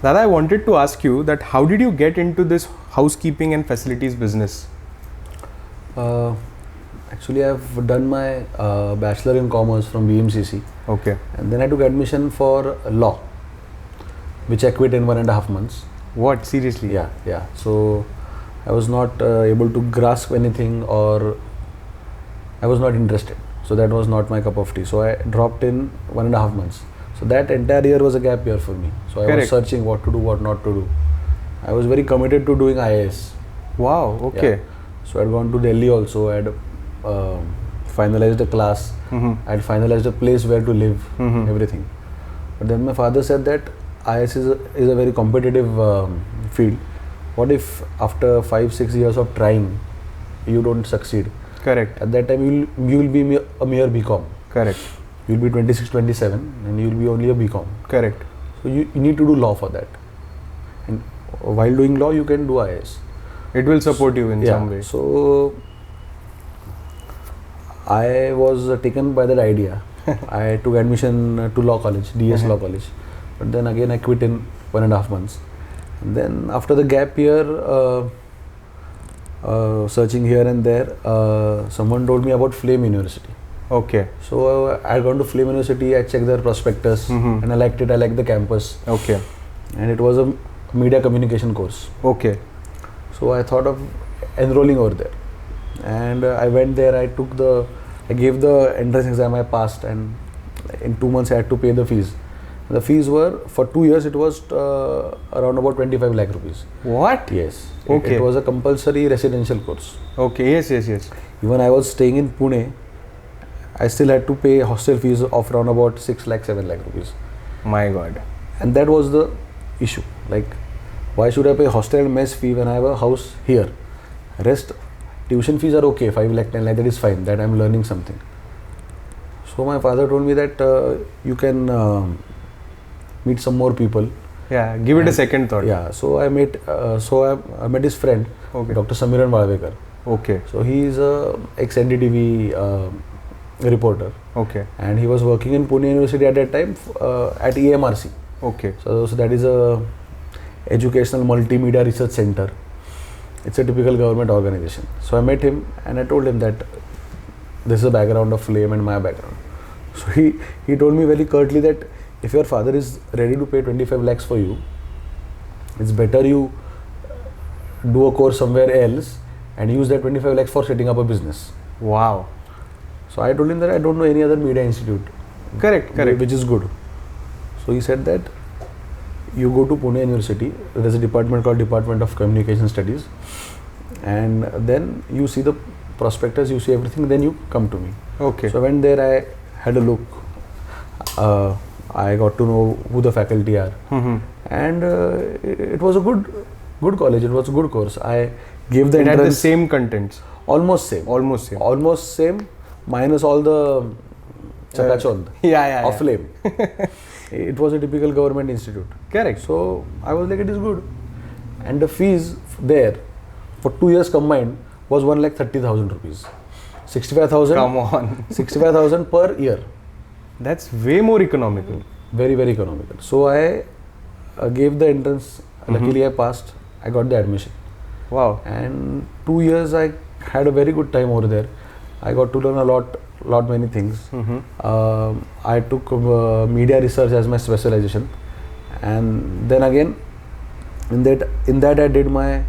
Dada, I wanted to ask you that how did you get into this housekeeping and facilities business? Actually, I've done my Bachelor in Commerce from BMCC. Okay. And then I took admission for law, which I quit in 1.5 months. What? Seriously? Yeah. So I was not able to grasp anything, or I was not interested. So that was not my cup of tea. So I dropped in 1.5 months. So that entire year was a gap year for me. So I was searching what to do, what not to do. I was very committed to doing IAS. Wow, okay. Yeah. So I had gone to Delhi also. I had finalized a class. I had finalized a place where to live, everything. But then my father said that IAS is a very competitive field. What if after 5-6 years of trying, you don't succeed? Correct. At that time, you will be a mere BCom. Correct. You will be 26, 27 and you will be only a BCom. Correct. So you need to do law for that. And while doing law, you can do IAS. It will support you in some way. So I was taken by that idea. I took admission to law college, DS Law College. But then again I quit in 1.5 months. And then after the gap year, searching here and there, someone told me about Flame University. Okay. So I had gone to Flame University, I checked their prospectus and I liked it, I liked the campus. Okay. And it was a media communication course. Okay. So I thought of enrolling over there. And I went there, I gave the entrance exam, I passed, and in 2 months I had to pay the fees. The fees were, for 2 years it was around about 25 lakh rupees. What? Yes. Okay. It was a compulsory residential course. Okay, yes. Even I was staying in Pune, I still had to pay hostel fees of around about 6 lakh, 7 lakh rupees. My God. And that was the issue. Like, why should I pay hostel and mess fee when I have a house here? Rest, tuition fees are okay, 5 lakh, 10 lakh, that is fine, that I'm learning something. So my father told me that you can meet some more people. Yeah, give it a second thought. Yeah, so I met his friend, Okay. Dr. Soumitra Gapchup. Okay. So he is a ex-NDTV reporter. Okay. And he was working in Pune University at that time at EMRC. Okay. So that is a educational multimedia research center. It's a typical government organization. So I met him and I told him that this is the background of Flame and my background. So he told me very curtly that if your father is ready to pay 25 lakhs for you, it's better you do a course somewhere else and use that 25 lakhs for setting up a business. Wow. So I told him that I don't know any other media institute. Correct. Which is good. So he said that you go to Pune University, there's a department called Department of Communication Studies, and then you see the prospectus, you see everything, then you come to me. Okay. So I went there, I had a look. I got to know who the faculty are, and it was a good college. It was a good course. I gave the entrance. It had the same contents. Almost same, minus all the chakachond of Flame. It was a typical government institute. Correct. So I was like, it is good, and the fees there for 2 years combined was 1,30,000 rupees. 65,000. Come on. 65,000 per year. That's way more economical. Very, very economical. So I gave the entrance. Luckily I passed. I got the admission. Wow. And 2 years I had a very good time over there. I got to learn a lot many things. I took media research as my specialization, and then again in that I did my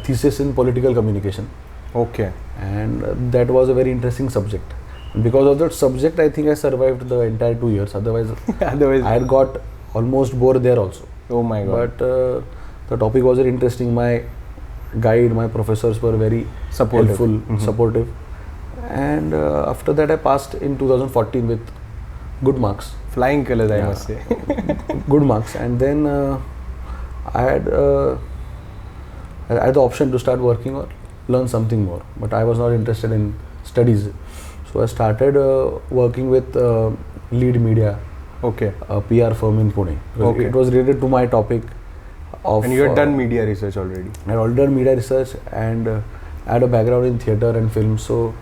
thesis in political communication. Okay. And that was a very interesting subject. And because of that subject, I think I survived the entire 2 years. Otherwise I had got almost bored there also. Oh my God. But the topic was very interesting. My guide, my professors were very helpful, supportive. And after that I passed in 2014 with good marks. Flying colors, I must say. Good marks. And then I had the option to start working or learn something more. But I was not interested in studies. So I started working with Lead Media, a PR firm in Pune. It was related to my topic. And you had done media research already? I had already done media research, and I had a background in theatre and film, so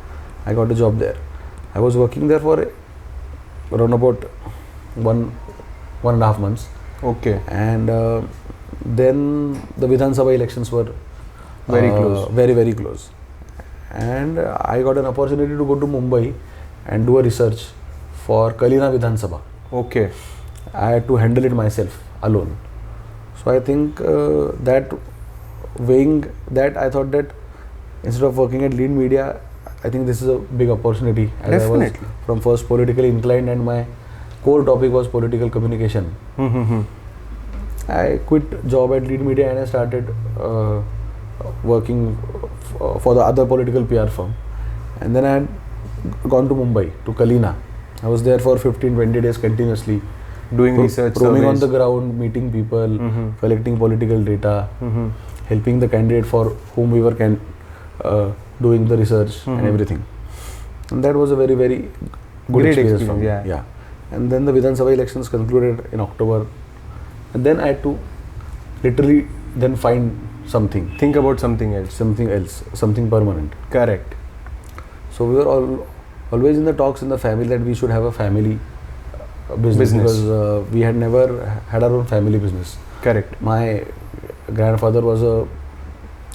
I got a job there. I was working there for around about 1.5 months. Okay. And then the Vidhan Sabha elections were Very close. very close. And I got an opportunity to go to Mumbai and do a research for Kalina Vidhan Sabha. Okay. I had to handle it myself alone. So I think that weighing that, I thought that instead of working at Lead Media, I think this is a big opportunity. As Definitely. I was from first politically inclined and my core topic was political communication. I quit job at Lead Media and I started working for the other political PR firm. And then I had gone to Mumbai, to Kalina. I was there for 15-20 days continuously. Doing research, roaming on surveys. the ground, meeting people, collecting political data, helping the candidate for whom we were doing the research and everything. And that was a very good Great experience for me. yeah. And then the Vidhan Sabha elections concluded in October. And then I had to literally then find something. Think about something else. Something permanent. Correct. So we were always in the talks in the family that we should have a family business. Because we had never had our own family business. Correct. My grandfather was a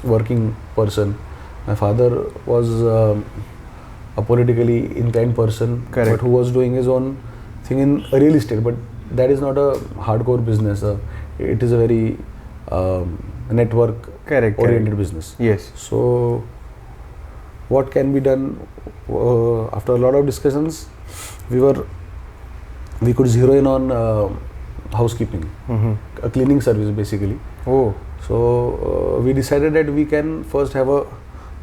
working person. My father was a politically inclined person, Correct. but who was doing his own thing in real estate. But that is not a hardcore business. It is a very network oriented business. Yes. So what can be done? After a lot of discussions, we could zero in on housekeeping, a cleaning service basically. Oh. So we decided that we can first have a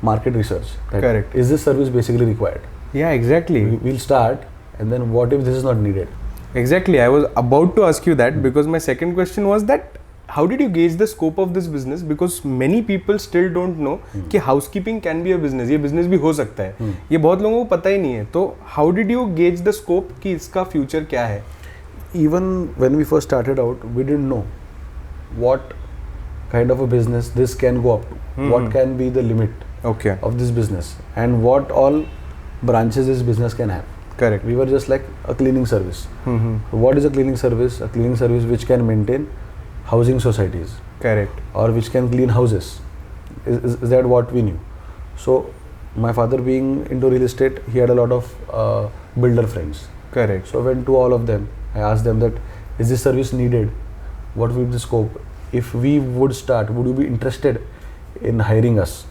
market research. Correct. Is this service basically required? Yeah, exactly. We'll start, and then what if this is not needed? Exactly. I was about to ask you that because my second question was that how did you gauge the scope of this business? Because many people still don't know कि housekeeping can be a business. ये business भी हो सकता है. ये बहुत लोगों को पता ही नहीं है. तो how did you gauge the scope कि इसका future क्या है? Even when we first started out, we didn't know what kind of a business this can go up to. What can be the limit of this business and what all branches this business can have. Correct. We were just like a cleaning service. What is a cleaning service? A cleaning service which can maintain housing societies. Correct. Or which can clean houses. Is that what we knew? So my father being into real estate, he had a lot of builder friends. Correct. So I went to all of them. I asked them that, is this service needed? What will be the scope? If we would start, would you be interested in hiring us?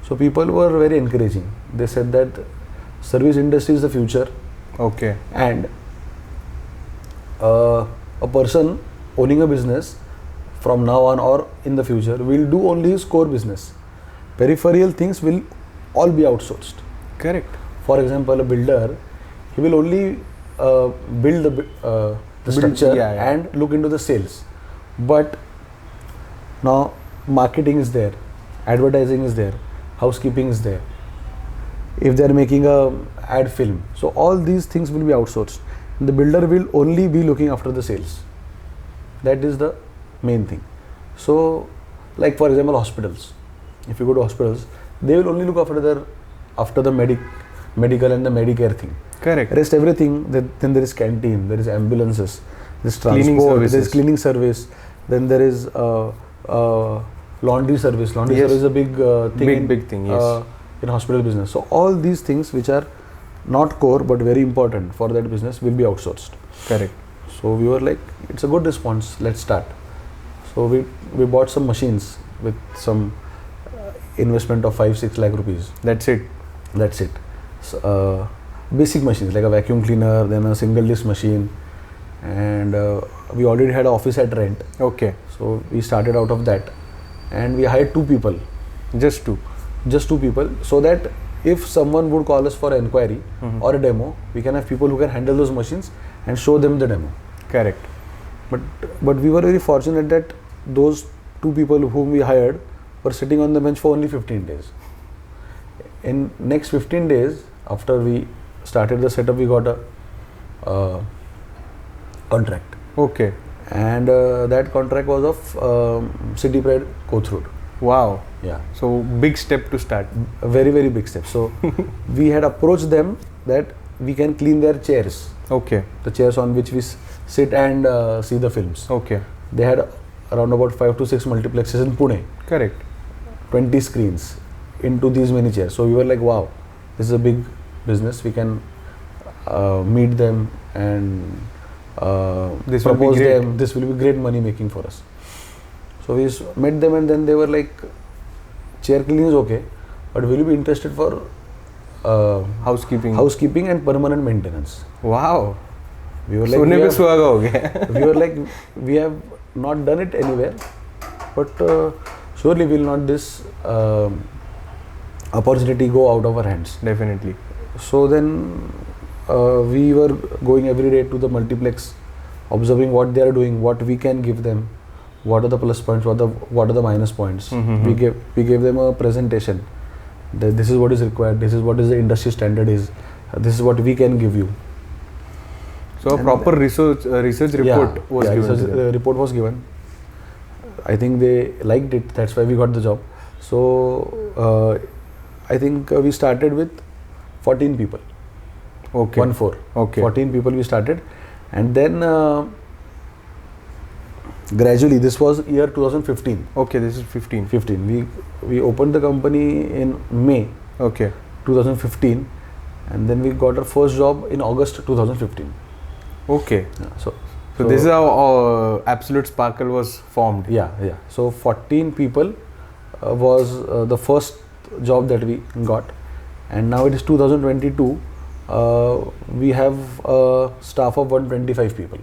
So people were very encouraging. They said that service industry is the future. Okay. And a person owning a business from now on or in the future will do only his core business. Peripheral things will all be outsourced. Correct. For example, a builder, he will only build the structure and look into the sales. But now marketing is there, advertising is there, housekeeping is there. If they are making a ad film, so all these things will be outsourced. The builder will only be looking after the sales. That is the main thing. So, like for example, hospitals. If you go to hospitals, they will only look after the medical and the Medicare thing. Correct. Rest everything. Then there is canteen, there is ambulances, there is Cleaning transport, there is services. cleaning service. Then there is laundry service. Laundry service is a big thing. Big thing. Yes. In hospital business. So all these things which are not core but very important for that business will be outsourced. Correct. So we were like, it's a good response, let's start. So we bought some machines with some investment of 5-6 lakh rupees. That's it. So, basic machines like a vacuum cleaner, then a single disc machine, and we already had an office at rent. Okay. So we started out of that, and we hired 2 people. Just 2 people, so that if someone would call us for inquiry or a demo, we can have people who can handle those machines and show them the demo. Correct. But we were very fortunate that those 2 people whom we hired were sitting on the bench for only 15 days. In next 15 days, after we started the setup, we got a contract. Okay. And that contract was of City Pride Kothurud. Wow. Yeah. So big step to start. A very big step. So we had approached them that we can clean their chairs. Okay. The chairs on which we sit and see the films. Okay. They had around about 5 to 6 multiplexes in Pune. Correct. 20 screens into these many chairs. So we were like, wow, this is a big business. We can meet them and This will be propose great. them. This will be great money making for us. So we met them and then they were like, chair cleaning is okay, but will you be interested for housekeeping and permanent maintenance? Wow. We were like, सोने पे सुहागा हो गया. we were like, we have not done it anywhere, but surely will not this opportunity go out of our hands. Definitely. So then we were going every day to the multiplex, observing what they are doing, what we can give them, what are the plus points, what are the minus points. Mm-hmm. We gave them a presentation that this is what is required, this is what is the industry standard is, this is what we can give you. So a proper research report was given. Research report was given. I think they liked it. That's why we got the job. So I think we started with 14 people. Okay. 1-4. Okay. 14 people we started, and then gradually, this was year 2015. Okay, this is 15. 15. We opened the company in May. Okay. 2015, and then we got our first job in August 2015. Okay. Yeah, so this is how Absolute Sparkle was formed. Yeah. So 14 people was the first job that we got, and now it is 2022. We have a staff of 125 people.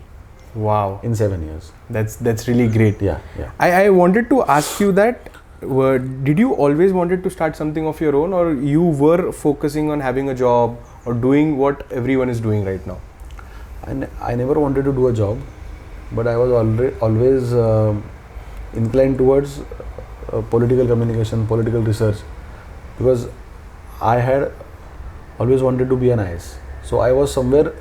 Wow. In 7 years. That's really great. Yeah. I wanted to ask you that. Did you always wanted to start something of your own, or you were focusing on having a job or doing what everyone is doing right now? I never wanted to do a job, but I was always inclined towards political communication, political research, because I had always wanted to be an IS. So I was somewhere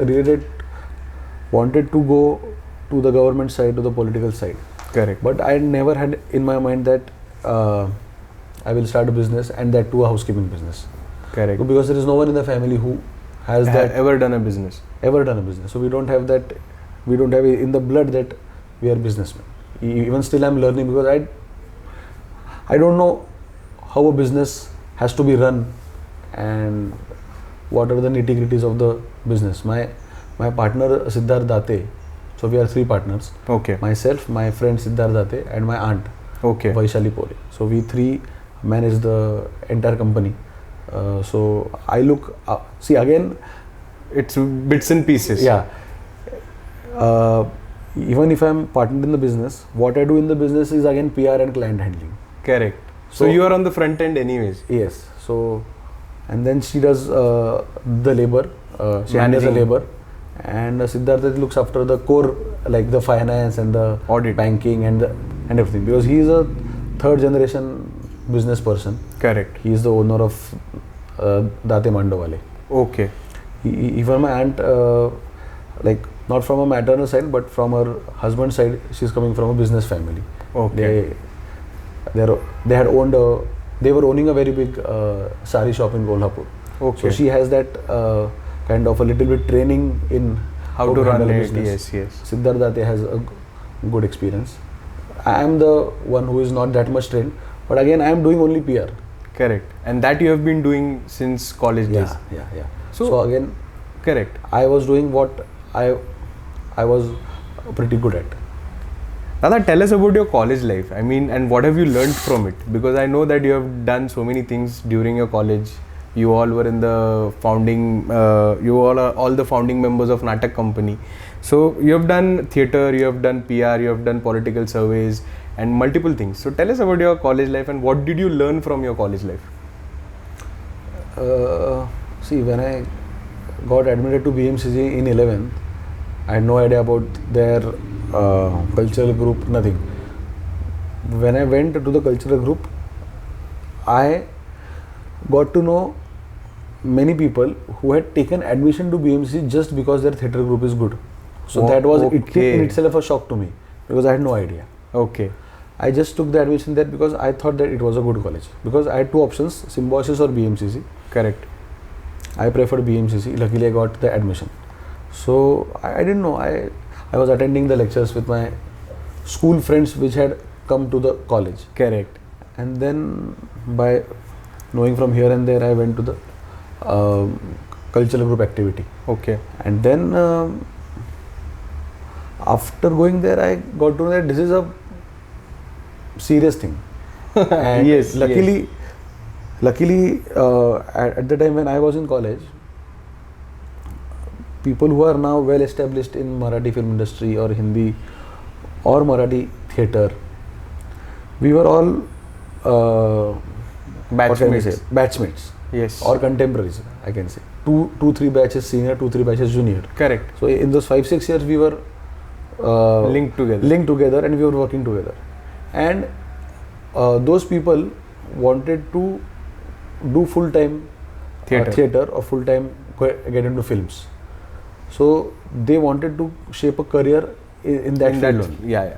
wanted to go to the government side, to the political side. Correct. But I never had in my mind that I will start a business, and that too a housekeeping business. Correct. Because there is no one in the family who has ever done a business. So we don't have that. We don't have in the blood that we are businessmen. Even still, I'm learning, because I don't know how a business has to be run and what are the nitty gritties of the business. My partner Siddharth Date. So we are 3 partners. Okay. Myself, my friend Siddharth Date, and my aunt. Okay. Vaishali Pole. So we 3 manage the entire company. So I look see again. It's bits and pieces. Yeah. Even if I'm partnered in the business, what I do in the business is again PR and client handling. Correct. So you are on the front end anyways. Yes. So, and then she does the labor. She handles the labor, and Siddharth looks after the core, like the finance and the audit, banking and everything, because he is a 3rd generation business person. Correct. He is the owner of Date Mandawale. Okay. Even my aunt, like not from a maternal side, but from her husband's side, she's coming from a business family. Okay. They were owning a very big sari shop in Kolhapur. Okay. So she has that kind of a little bit training in how to run it. business. Yes. Siddharth Date has a good experience. I am the one who is not that much trained, but again I am doing only PR. Correct. And that you have been doing since college days. Yeah. So again, correct. I was doing what I was pretty good at. Dada, tell us about your college life. I mean, and what have you learned from it? Because I know that you have done so many things during your college. You all were in the founding, you all are all the founding members of Natak company. So you have done theatre, you have done PR, you have done political surveys and multiple things. So tell us about your college life and what did you learn from your college life? See, when I got admitted to BMCG in 11th, I had no idea about their cultural group, nothing. When I went to the cultural group, I got to know many people who had taken admission to BMCG just because their theatre group is good. So that was in itself a shock to me, because I had no idea. Okay. I just took the admission there because I thought that it was a good college. Because I had 2 options, Symbiosis or BMCG. Correct. I preferred BMCC. Luckily, I got the admission. So I didn't know. I was attending the lectures with my school friends, which had come to the college. Correct. And then by knowing from here and there, I went to the cultural group activity. Okay. And then after going there, I got to know that this is a serious thing. And Yes. luckily, at the time when I was in college, people who are now well established in Marathi film industry or Hindi or Marathi theatre, we were all batchmates. Yes. Or contemporaries, I can say. Two, 3 batches senior, 2, 3 batches junior. Correct. So in those 5-6 years, we were Linked together, and we were working together. And those people wanted to do full-time theatre or full-time get into films. So they wanted to shape a career in that field only. Yeah.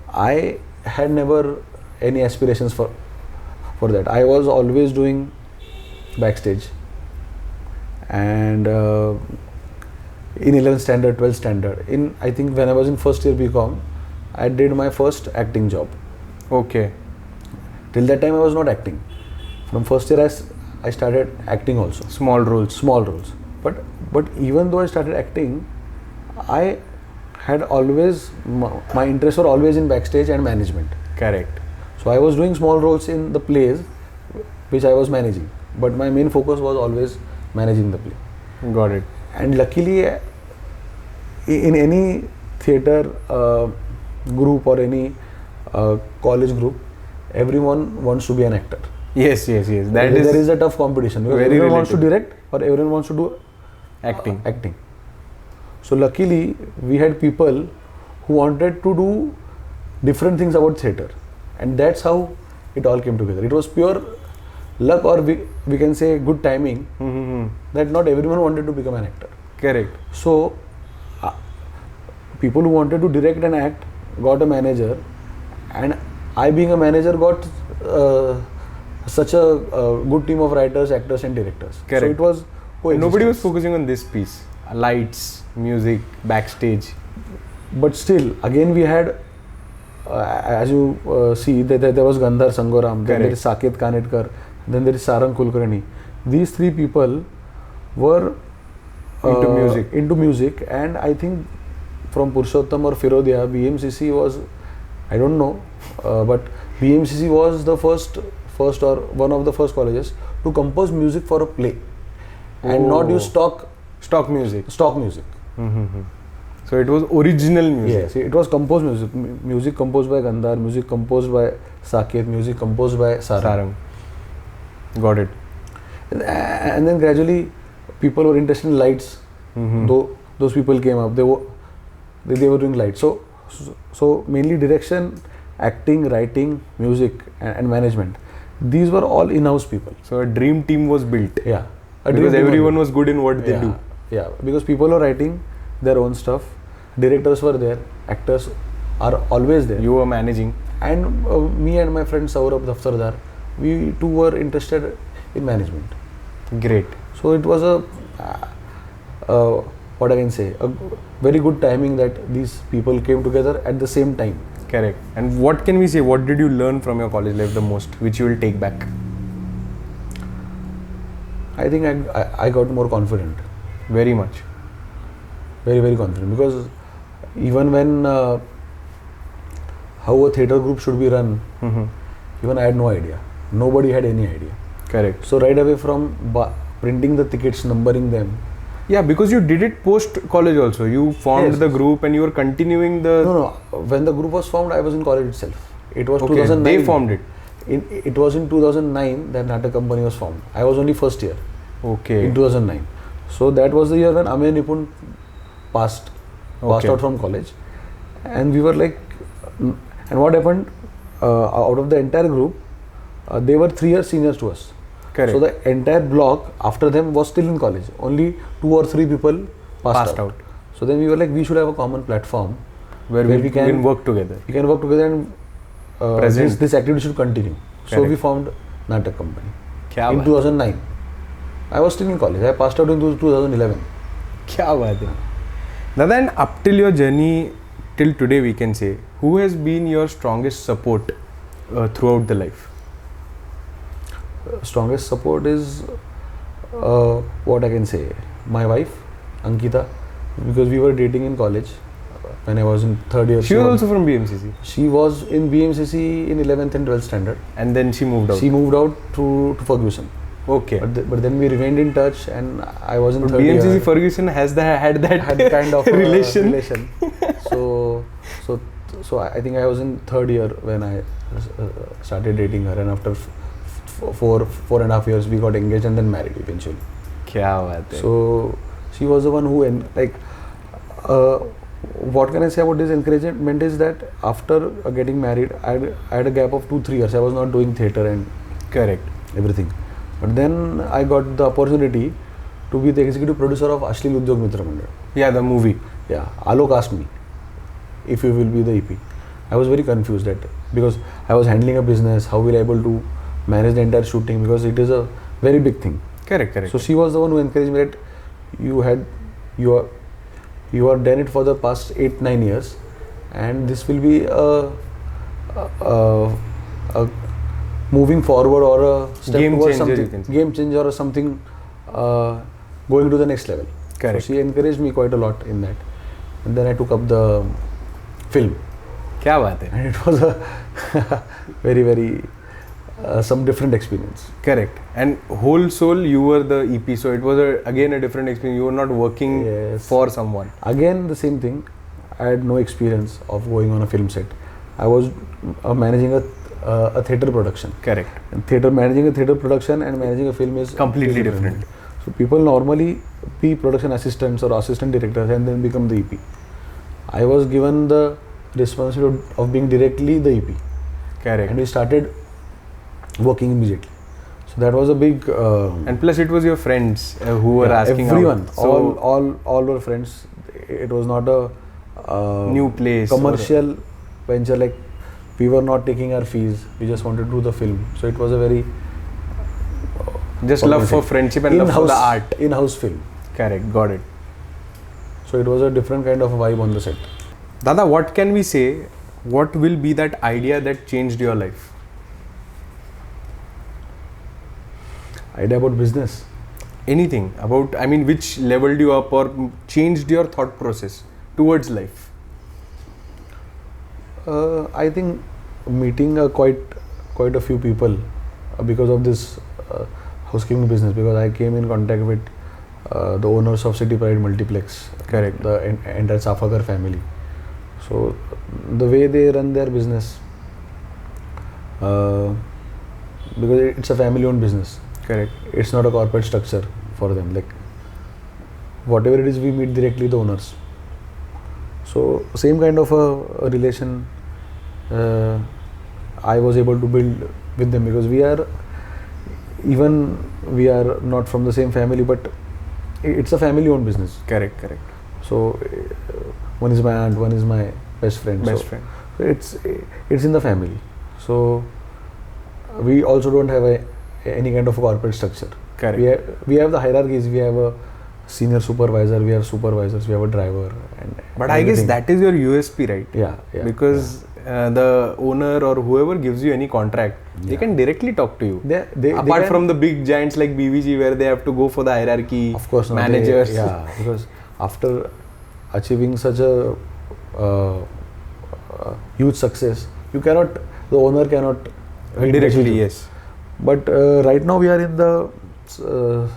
I had never any aspirations for that. I was always doing backstage, and in 11th standard, 12th standard, I think when I was in first year BCom, I did my first acting job. Okay. Till that time I was not acting. From first year I started acting also. Small roles. But even though I started acting, I had always, my interests were always in backstage and management. Correct. So I was doing small roles in the plays which I was managing, but my main focus was always managing the play. Got it. And luckily, in any theatre group or any college group, everyone wants to be an actor. Yes. There is a tough competition because very everyone wants to relatable. direct or everyone wants to do acting. So luckily, we had people who wanted to do different things about theatre, and that's how it all came together. It was pure luck, or we can say good timing, that not everyone wanted to become an actor. Correct. So people who wanted to direct and act got a manager, and I, being a manager, got such a good team of writers, actors and directors. Correct. So it was Nobody was focusing on this piece. Lights, music, backstage. But still, again we had, as you see, there was Gandhar Sangoram, then there is Saket Kanetkar, then there is Sarang Kulkarni. These 3 people were into music, and I think from Purushottam or Firodia, BMCC was, I don't know, but BMCC was the first or one of the first colleges to compose music for a play, and not use stock music. So it was original music. Yes, it was composed music. Music composed by Gandhar, music composed by Saket, music composed by Sarang. Got it. And then gradually, people were interested in lights. Though those people came up, they were doing lights. So mainly direction, acting, writing, music, and management. These were all in-house people. So a dream team was built. Yeah. Because everyone was good in what they do. Yeah, because people were writing their own stuff, directors were there, actors are always there. You were managing. And me and my friend Saurabh Daftardar, we too were interested in management. Great. So it was what I can say, a very good timing that these people came together at the same time. Correct. And what can we say, what did you learn from your college life the most, which you will take back? I think I got more confident. Very much. Very, very confident, because even when how a theatre group should be run, even I had no idea. Nobody had any idea. Correct. So right away from printing the tickets, numbering them. Yeah, because you did it post college also. You formed the group and you were continuing the... No. When the group was formed, I was in college itself. It was 2009. They formed it. It was in 2009 that Natak company was formed. I was only first year. Okay. In 2009. So that was the year when Amey Nipun passed out from college. And we were like... And what happened, out of the entire group, they were 3 years seniors to us. Correct. So the entire block after them was still in college. Only 2 or 3 people passed out. So then we were like, we should have a common platform where we can work together. We can work together and this activity should continue. So we formed Natak company in 2009. I was still in college. I passed out in 2011. क्या बात है दादा. And up till your journey till today, we can say, who has been your strongest support throughout the life? Strongest support is what I can say. My wife, Ankita, because we were dating in college when I was in third year. She was also from BMCC. She was in BMCC in 11th and 12th standard. And then she moved out. She moved out to Ferguson. Okay. But then we remained in touch, and I was in But third year. BMCC Ferguson had that kind of relation. So I think I was in third year when I started dating her, and after 4.5 years we got engaged and then married eventually. क्या बात है. So she was the one who what can I say about this encouragement is that after getting married, I had a gap of 2-3 years. I was not doing theatre and Correct. everything. But then I got the opportunity to be the executive producer of Ashlil Udyog Mitra Mandal. Yeah, the movie. Yeah, Alok asked me if you will be the EP. I was very confused because I was handling a business. How will I able to manage the entire shooting, because it is a very big thing. Correct. So she was the one who encouraged me that you are done it for the past 8-9 years, and this will be a moving forward or a step Game towards changer, something, game changer or something going to the next level. Correct. So she encouraged me quite a lot in that, and then I took up the film. क्या बात है. And it was a very some different experience. Correct. And whole soul you were the EP, so it was again a different experience. You were not working for someone. Again the same thing. I had no experience of going on a film set. I was managing a theatre production. Correct. And managing a theatre production and managing a film is completely different. So people normally be production assistants or assistant directors and then become the EP. I was given the responsibility of being directly the EP. Correct. And we started working immediately. So that was a big and plus it was your friends who were asking everyone out. So all were friends. It was not a new place commercial venture. Like, we were not taking our fees, we just wanted to do the film. So it was a very just love for friendship and love for the art. In-house film. Correct, got it. So it was a different kind of vibe on the set. Dada, what can we say, what will be that idea that changed your life? Idea about business? Anything about, I mean, which leveled you up or changed your thought process towards life? I think meeting quite a few people because of this housekeeping business, because I came in contact with the owners of City Pride Multiplex. Correct. The entire Safakar family. So the way they run their business, because it's a family owned business. Correct. It's not a corporate structure for them. Like, whatever it is, we meet directly the owners. So same kind of a relation I was able to build with them, because we are not from the same family, but it's a family owned business. Correct. So one is my aunt, one is my best friend. So it's in the family. So we also don't have any kind of a corporate structure. Correct. We have the hierarchies. We have a senior supervisor, we have supervisors, we have a driver. But I guess that is your USP, right? Yeah. Because the owner or whoever gives you any contract, they can directly talk to you. Apart from the big giants like BVG, where they have to go for the hierarchy, of course, managers. Because after achieving such a huge success, the owner cannot directly, yes. But right now we are in the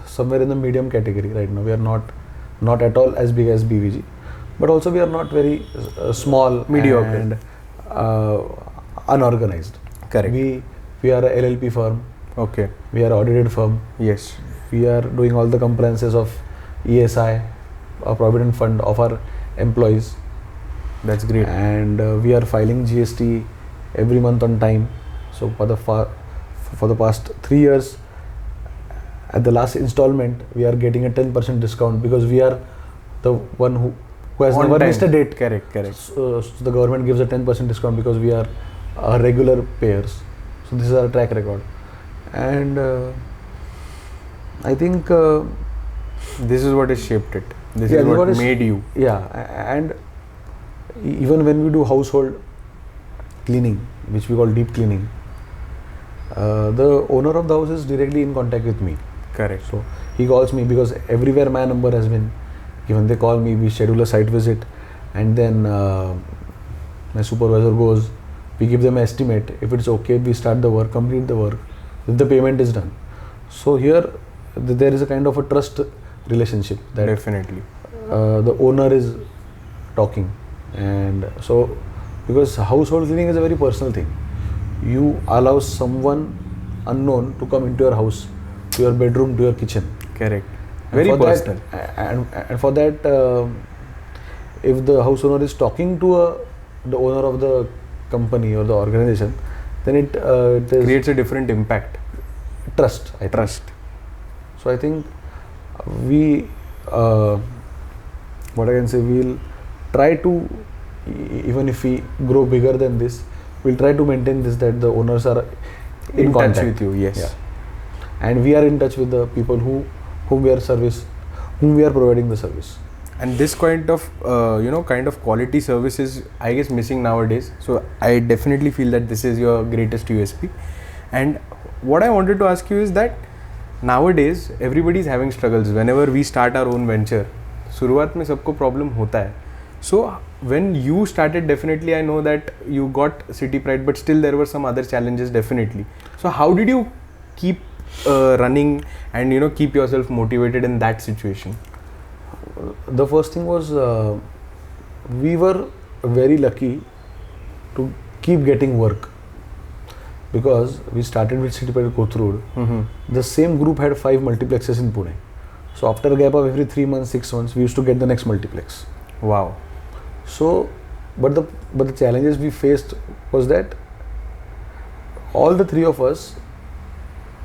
somewhere in the medium category. Right now we are not at all as big as BVG, but also we are not very small, mediocre, and unorganized. Correct. We are a LLP firm. Okay. We are audited firm. Yes. We are doing all the compliances of ESI, a provident fund of our employees. That's great. And we are filing GST every month on time. So for the past 3 years, at the last installment, we are getting a 10% discount, because we are the one who has never missed a date. Correct. So the government gives a 10% discount because we are regular payers. So this is our track record. And I think This is what has shaped it. This Yeah, is this what is- made you. and even when we do household cleaning, which we call deep cleaning, the owner of the house is directly in contact with me. Correct. So he calls me because everywhere my number has been given. They call me, we schedule a site visit, and then my supervisor goes, we give them an estimate. If it's okay, we start the work, complete the work, if the payment is done. So here there is a kind of a trust relationship that Definitely. the owner is talking, and so because household cleaning is a very personal thing, you allow someone unknown to come into your house, to your bedroom, to your kitchen. Correct. And Very for personal. That, and for that, if the house owner is talking to the owner of the company or the organization, then it is Creates a different impact. trust. I think. Trust. So I think we, what I can say, we'll try to, even if we grow bigger than this, we'll try to maintain this, that the owners are in touch contact with you. Yes. Yeah. And we are in touch with the people whom we are providing the service. And this kind of quality service is, I guess, missing nowadays. So I definitely feel that this is your greatest USP. And what I wanted to ask you is that nowadays everybody is having struggles. Whenever we start our own venture, शुरुआत में सबको problem होता है. So when you started, definitely I know that you got city pride, but still there were some other challenges, definitely. So how did you keep running and keep yourself motivated in that situation? The first thing was we were very lucky to keep getting work, because we started with City Pride Kothurud. The same group had 5 multiplexes in Pune. So after a gap of every 3 months, 6 months, we used to get the next multiplex. Wow. So, but the challenges we faced was that all the 3 of us,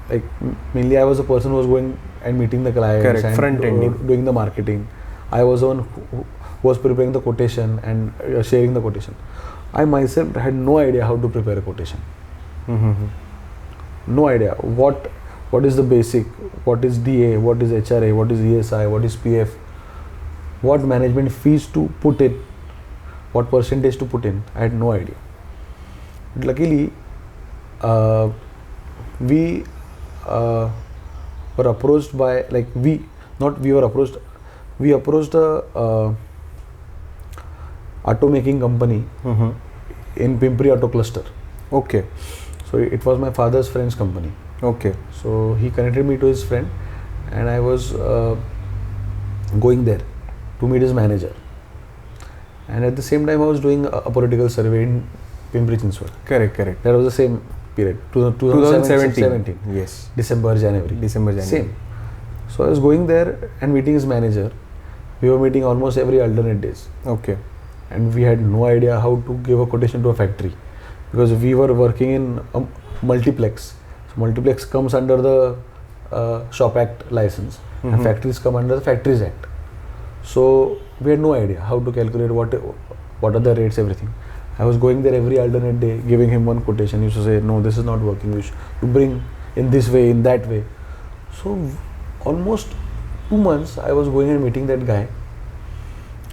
like mainly I was the person who was going and meeting the clients. Correct. And Front ending. doing the marketing. I was the one who was preparing the quotation and sharing the quotation. I myself had no idea how to prepare a quotation. No idea what is the basic, what is DA, what is HRA, what is ESI, what is PF, what management fees to put in, what percentage to put in. I had no idea. But luckily, we were approached by, like we approached a auto making company in Pimpri Auto Cluster. Okay. So it was my father's friend's company. Okay. So he connected me to his friend, and I was going there to meet his manager. And at the same time, I was doing a political survey in Pimpri Chinchwad. Correct. That was the same period, 2017. Yes. December, January. Same. So I was going there and meeting his manager. We were meeting almost every alternate days. Okay. And we had no idea how to give a quotation to a factory, because we were working in a multiplex. So multiplex comes under the Shop Act license, and factories come under the Factories Act. So we had no idea how to calculate what are the rates, everything. I was going there every alternate day, giving him one quotation. He used to say, no, this is not working, you should bring in this way, in that way. So almost 2 months I was going and meeting that guy,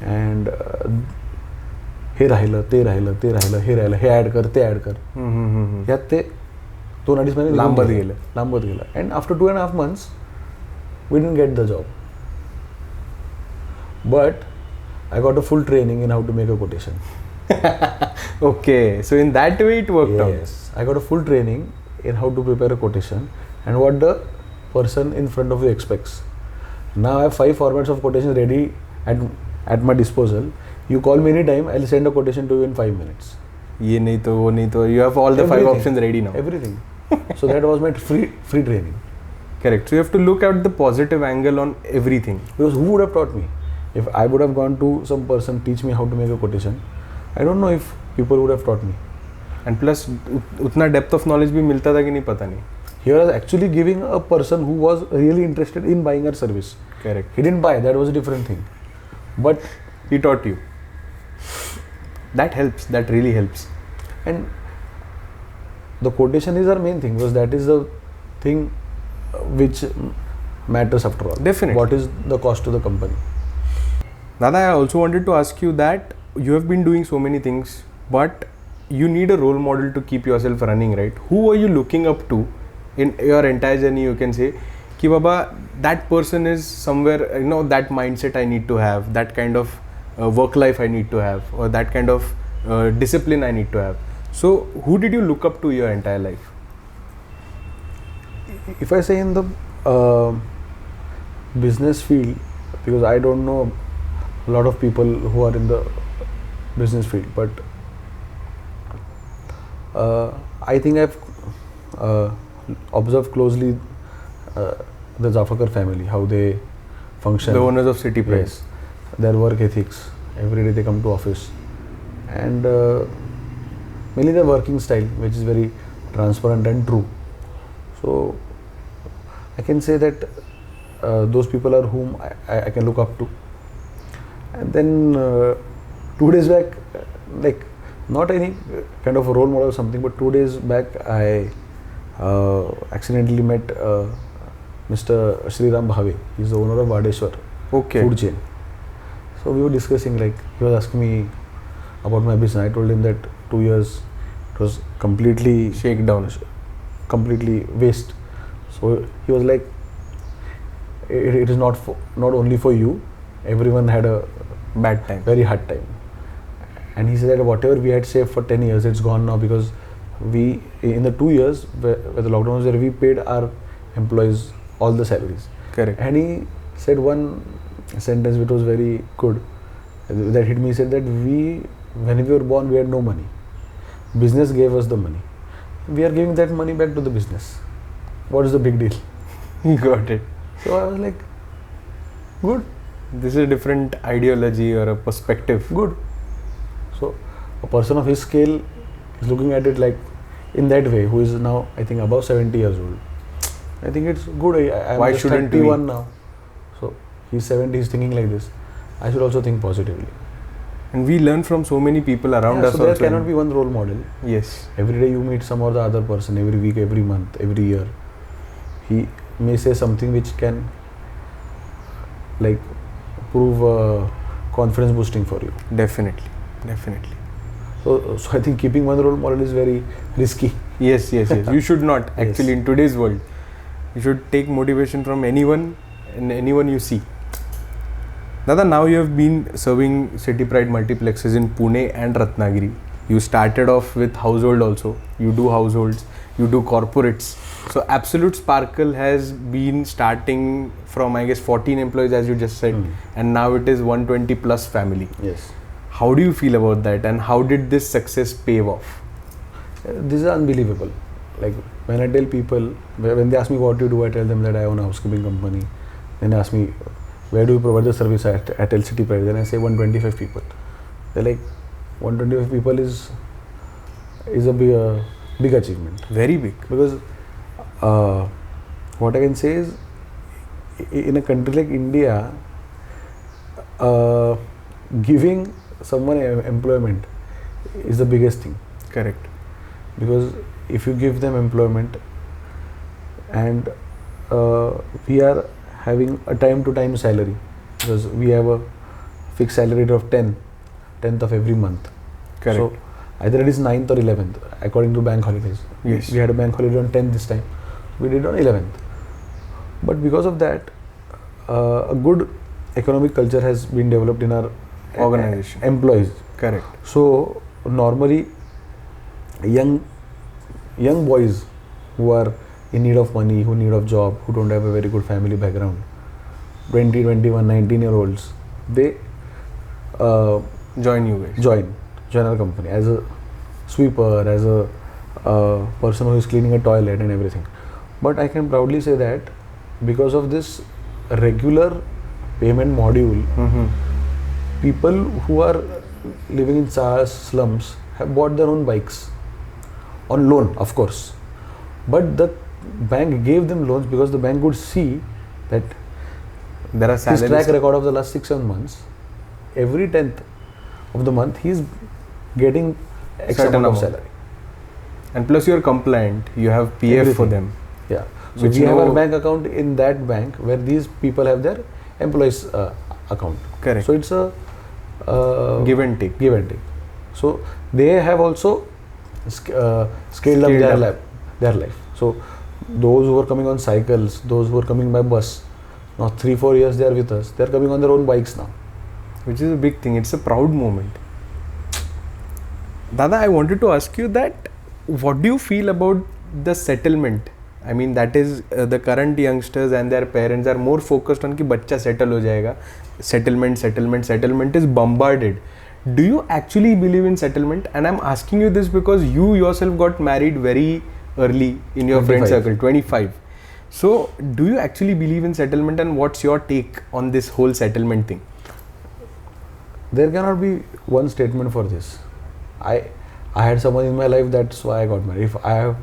and हे राहिलं, ते राहिलं, हे add कर यात ते 2-2.5 महिने लांबत गेलं. And after 2.5 months we didn't get the job, but I got a full training in how to make a quotation. Okay, so in that way it worked out. Yes, I got a full training in how to prepare a quotation and what the person in front of you expects. Now I have 5 formats of quotation ready at my disposal. You call me anytime, I'll send a quotation to you in 5 minutes. ये नहीं तो वो नहीं तो, you have all the 5 options ready now. Everything. So that was my free training. Correct. So you have to look at the positive angle on everything. Because who would have taught me? If I would have gone to some person teach me how to make a quotation, I don't know if people would have taught me. And plus उतना depth of knowledge भी मिलता था कि नहीं पता नहीं. Here I was actually giving a person who was really interested in buying our service. Correct. He didn't buy, that was a different thing. But he taught you. That helps. That really helps. And the quotation is our main thing, because that is the thing which matters after all. Definitely. What is the cost to the company? Dada, I also wanted to ask you that you have been doing so many things, but you need a role model to keep yourself running, right? Who are you looking up to in your entire journey? You can say, Ki Baba, that person is somewhere, that mindset I need to have, that kind of work life I need to have, or that kind of discipline I need to have. So, who did you look up to your entire life? If I say in the business field, because I don't know a lot of people who are in the business field, but I think I've observed closely the Zafakar family, how they function. The owners of City Pride. Yes, their work ethics. Every day they come to office, and mainly their working style, which is very transparent and true. So I can say that those people are whom I can look up to. And then 2 days back, like not any kind of a role model or something, but 2 days back I accidentally met Mr. Sriram Bhave. He's the owner of Vadeshwar food chain. So we were discussing, like he was asking me about my business. I told him that 2 years it was completely shakedown, completely waste. So he was like, it is not only for you. Everyone had a bad time, very hard time. And he said that whatever we had saved for 10 years, it's gone now, because we, in the 2 years where the lockdown was there, we paid our employees all the salaries. Correct. And he said one sentence which was very good, that hit me. He said that when we were born, we had no money. Business gave us the money. We are giving that money back to the business. What is the big deal? Got it. So I was like, good. This is a different ideology or a perspective. Good. So a person of his scale is looking at it like in that way, who is now I think above 70 years old. I think it's good. I'm Why just shouldn't 31 now. So he's 70, he's thinking like this. I should also think positively. And we learn from so many people around us. So there cannot be one role model. Yes. Every day you meet some or the other person, every week, every month, every year. He may say something which can like prove confidence boosting for you. Definitely. So I think keeping one role model is very risky. Yes. You should not actually in today's world. You should take motivation from anyone and anyone you see. Dada, now you have been serving City Pride multiplexes in Pune and Ratnagiri. You started off with household also. You do households, you do corporates. So Absolute Sparkle has been starting from I guess 14 employees as you just said, and now it is 120 plus family. Yes. How do you feel about that, and how did this success pave off? This is unbelievable. Like when I tell people, when they ask me what you do, I tell them that I own a housekeeping company. Then they ask me, where do you provide the service at City Pride? Then I say 125 people. They're like, 125 people is a big achievement. Very big. Because what I can say is, in a country like India, giving someone employment is the biggest thing. Correct. Because if you give them employment, and we are having a time to time salary, because we have a fixed salary rate of 10th of every month. Correct. So either it is 9th or 11th according to bank holidays. Yes. We had a bank holiday on 10th this time. We did on 11th. But because of that, a good economic culture has been developed in our organization. Employees. Correct. So normally young boys who are in need of money, who need of job, who don't have a very good family background, 20, 21, 19-year-olds, they join you guys. Join our company as a sweeper, as a person who is cleaning a toilet and everything. But I can proudly say that because of this regular payment module, people who are living in slums have bought their own bikes on loan, of course. But the bank gave them loans because the bank would see that there are his track record of the last 6-7 months. Every 10th of the month, he is getting X amount of salary. And plus, you are compliant. You have PF Everything. for them. Yeah. So we have our bank account in that bank where these people have their employees account. Correct. So it's a give and take. Give and take. So they have also scaled up their life. So those who are coming on cycles, those who are coming by bus, now 3-4 years they are with us. They are coming on their own bikes now. Which is a big thing. It's a proud moment. Dada, I wanted to ask you that what do you feel about the settlement? I mean, that is the current youngsters and their parents are more focused on कि बच्चा settle हो जाएगा. Settlement is bombarded. Do you actually believe in settlement? And I'm asking you this because you yourself got married very early in your 25. Friend circle, 25. So, do you actually believe in settlement, and what's your take on this whole settlement thing? There cannot be one statement for this. I had someone in my life, that's why I got married. If I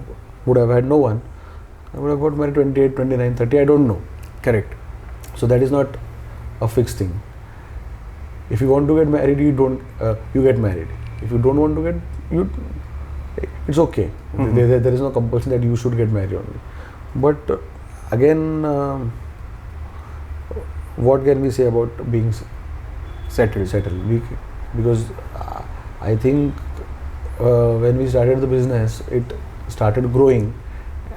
would have had no one, I would have got married 28, 29, 30, I don't know. Correct. So that is not a fixed thing. If you want to get married, you get married. If you don't want to get, it's okay. Mm-hmm. There is no compulsion that you should get married only. But again, what can we say about being settled? Because I think when we started the business, it started growing,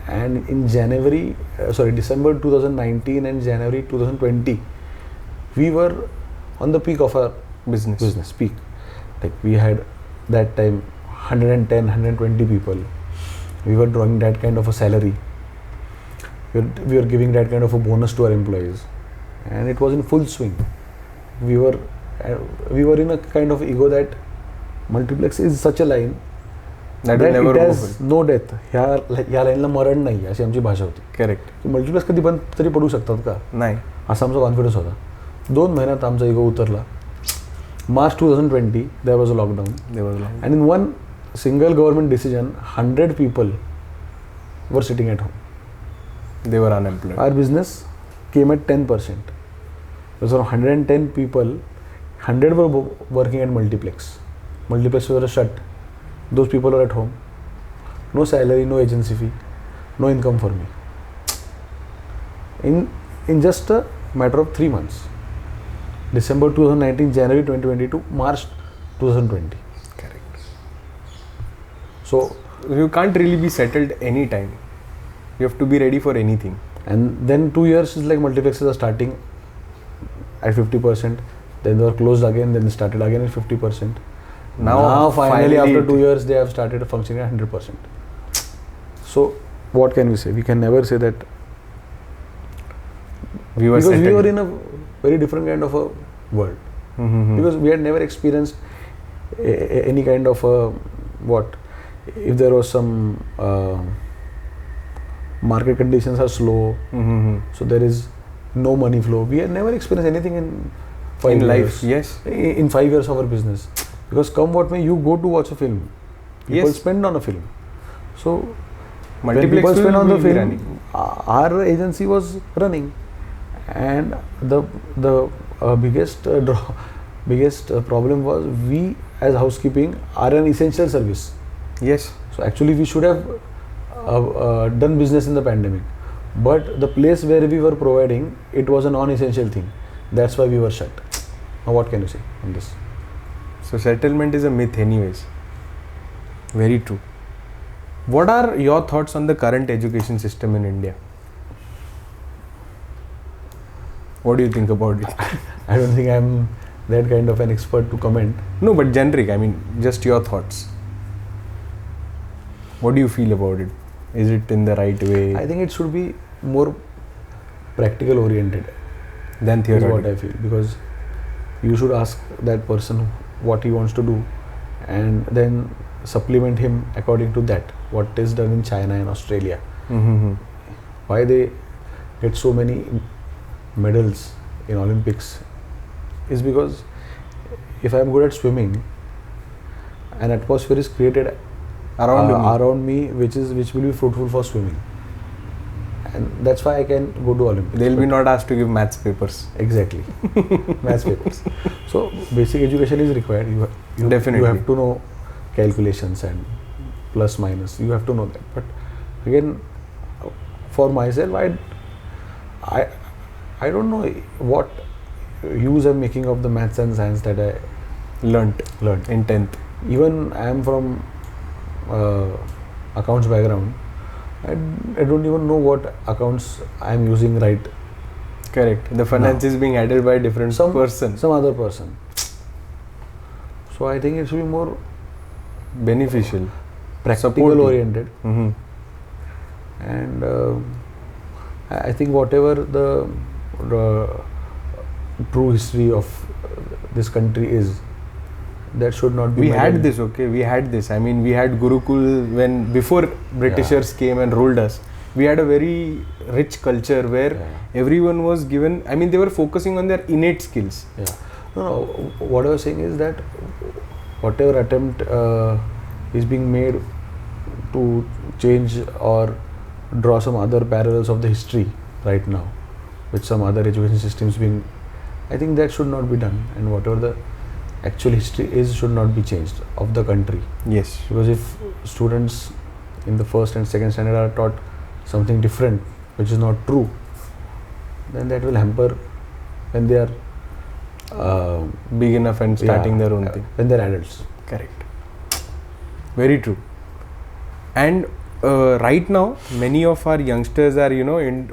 and in December 2019 and January 2020, we were on the peak of our business peak. Like we had that time 110, 120 people. We were drawing that kind of a salary. We were giving that kind of a bonus to our employees, and it was in full swing. We were in a kind of ego that multiplex is such a line that it has no death. या लाईनला मरण नाही अशी आमची भाषा होती. Correct. Multiplex कधी बंद तरी पडू शकतात का? नाही. असा आमचा कॉन्फिडन्स होता. 2 महिन्यात आमचा इगो उतरला. March 2020 there was a lockdown. And in one single government decision, 100 people were sitting at home. They were unemployed. Our business came at 10%. So 110 people, 100 were working at multiplex. Multiplex were shut. Those people were at home. No salary, no agency fee, no income for me. In just a matter of 3 months. December 2019, January 2022, March 2020. Correct. So you can't really be settled anytime. You have to be ready for anything. And then 2 years is like multiplexes are starting at 50%. Then they were closed again. Then they started again at 50%. Now finally after 2 years they have started functioning at 100%. So what can we say? We can never say that we were in a very different kind of a world. Mm-hmm. Because we had never experienced any kind of if there was some market conditions are slow, so there is no money flow. We had never experienced anything in 5 years. Life, yes. In 5 years of our business. Because come what may, you go to watch a film. People spend on a film. So when people spend on the film, our agency was running. And the biggest problem was we as housekeeping are an essential service. Yes. So actually we should have done business in the pandemic, but the place where we were providing, it was a non-essential thing. That's why we were shut. Now what can you say on this? So settlement is a myth anyways. Very true. What are your thoughts on the current education system in India? What do you think about it? I don't think I'm that kind of an expert to comment. No, but generic, I mean, just your thoughts. What do you feel about it? Is it in the right way? I think it should be more practical oriented than theoretical. Is what I feel. Because you should ask that person what he wants to do and then supplement him according to that. What is done in China and Australia. Mm-hmm. Why they get so many medals in Olympics is because if I am good at swimming, an atmosphere is created around me which will be fruitful for swimming, and that's why I can go to Olympics. They'll be not asked to give maths papers. Exactly. Maths papers. So basic education is required. You Definitely. You have to know calculations and plus minus. You have to know that. But again, for myself, I don't know what use I'm making of the maths and science that I learnt in 10th. Even I am from accounts background. I don't even know what accounts I am using right. Correct. The finance is being handled by a different person. Some other person. So I think it should be more beneficial, practical oriented. Mm-hmm. And I think whatever the true history of this country is, that should not be. We had this. I mean, we had Gurukul when before Britishers came and ruled us. We had a very rich culture where everyone was given. I mean, they were focusing on their innate skills. Yeah. No. What I was saying is that whatever attempt is being made to change or draw some other parallels of the history right now with some other education systems being, I think that should not be done, and whatever the actual history is should not be changed of the country. Yes. Because if students in the first and second standard are taught something different which is not true, then that will hamper when they are big enough and starting their own thing. When they're adults. Correct. Very true. And right now, many of our youngsters are,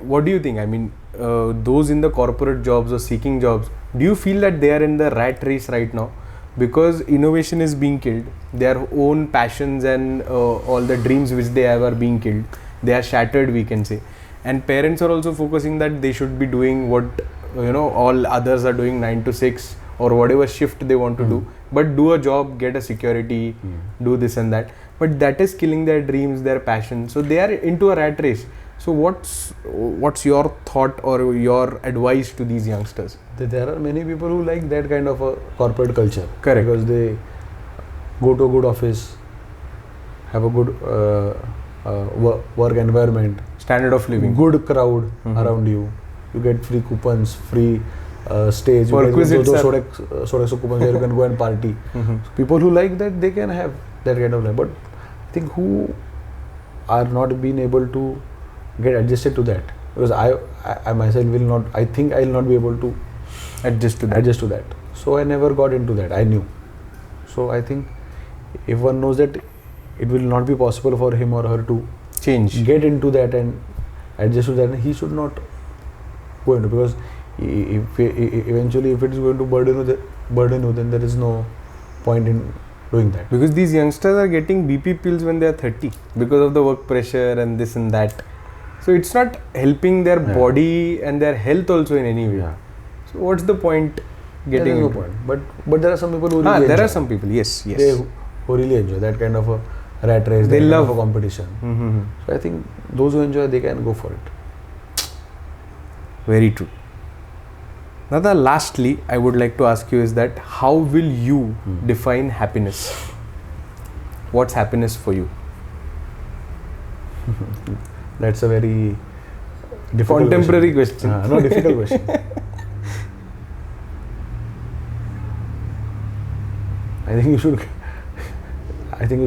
what do you think? I mean, those in the corporate jobs or seeking jobs, do you feel that they are in the rat race right now? Because innovation is being killed. Their own passions and all the dreams which they have are being killed. They are shattered, we can say. And parents are also focusing that they should be doing what, all others are doing, 9 to 6 or whatever shift they want to do. But do a job, get a security, do this and that. But that is killing their dreams, their passion. So they are into a rat race. So what's your thought or your advice to these youngsters? There are many people who like that kind of a corporate culture. Correct. Because they go to a good office, have a good work environment, standard of living, good crowd around you. You get free coupons, free stage. Perquisites those coupons where you can go and party. So people who like that, they can have that kind of life. But I think who are not being able to get adjusted to that, because I myself will not. I think I will not be able to adjust to that. So I never got into that. I knew. So I think if one knows that it will not be possible for him or her to get into that and adjust to that, he should not go into, because eventually if it is going to burden you, then there is no point in doing that. Because these youngsters are getting BP pills when they are 30 because of the work pressure and this and that. So it's not helping their body and their health also in any way. Yeah. So what's the point getting? There is no point. But there are some people who really there enjoy. are some people, yes. They who really enjoy that kind of a rat race. They love a competition. So I think those who enjoy, they can go for it. Very true. Now, lastly, I would like to ask you is that how will you define happiness? What's happiness for you? That's a very difficult contemporary question. No, difficult question. I think you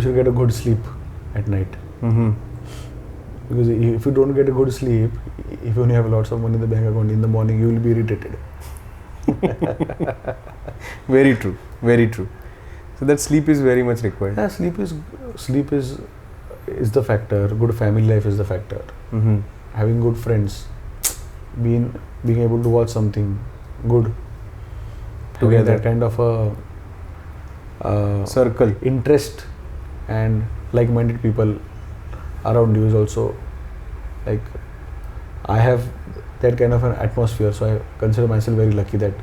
should get a good sleep at night. Because if you don't get a good sleep, if you only have lots of money in the bank account, in the morning you will be irritated. Very true. Very true. So that sleep is very much required. Yeah, sleep is the factor. Good family life is the factor. Having good friends, being able to watch something good together, that kind of a circle, interest and like-minded people around you is also, like, I have that kind of an atmosphere, so I consider myself very lucky that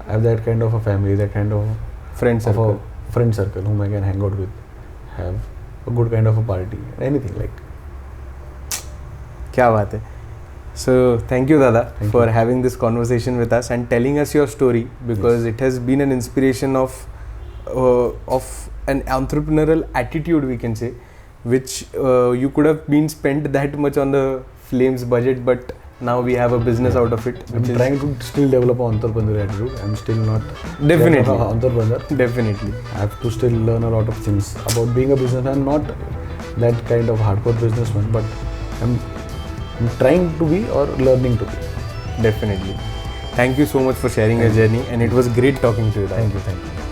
I have that kind of a family, that kind of friend circle whom I can hang out with, have a good kind of a party, anything like. Kya baat hai. So thank you, Dada, for having this conversation with us and telling us your story, because it has been an inspiration of an entrepreneurial attitude, we can say, which you could have been spent that much on the Flames budget, but now we have a business out of it. I'm trying to still develop an entrepreneurial attitude. I'm still not definitely an entrepreneur. Definitely. I have to still learn a lot of things about being a businessman. Not that kind of hardcore businessman, but I'm trying to be or learning to be. Definitely. Thank you so much for sharing your journey, and it was great talking to you. Thank you.